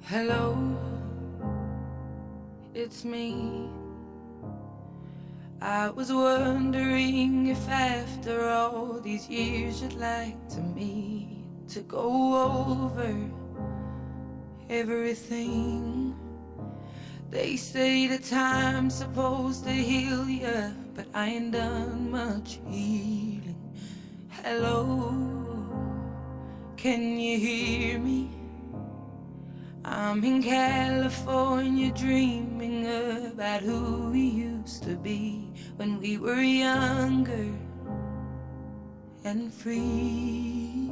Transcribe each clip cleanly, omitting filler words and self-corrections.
Hello, it's me. I was wondering if after all these years you'd like to meet to go over everything. They say the time's supposed to heal ya, but I ain't done much healing. Hello, can you hear me? I'm in California dreaming about who we used to be when we were younger and free.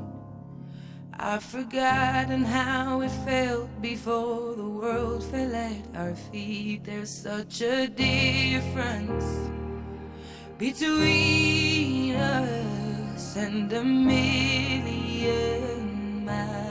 I've forgotten how it felt before the world fell at our feet. There's such a difference between us and a million miles.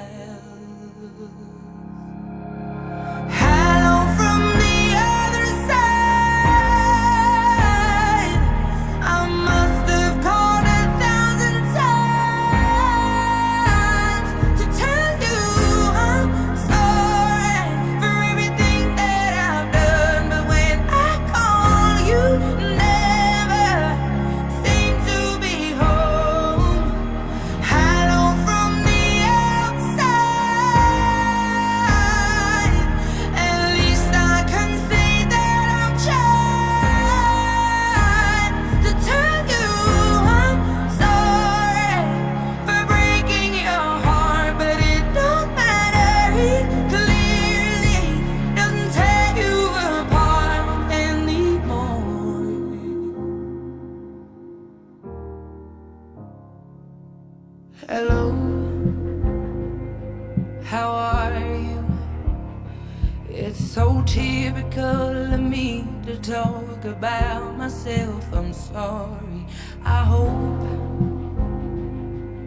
Hello, how are you? It's so typical of me to talk about myself. I'm sorry. I hope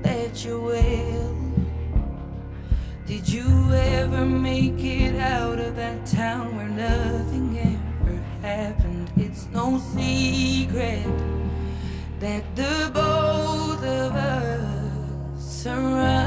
that you're well. Did you ever make it out of that town where nothing ever happened? It's no secret that the both of us surround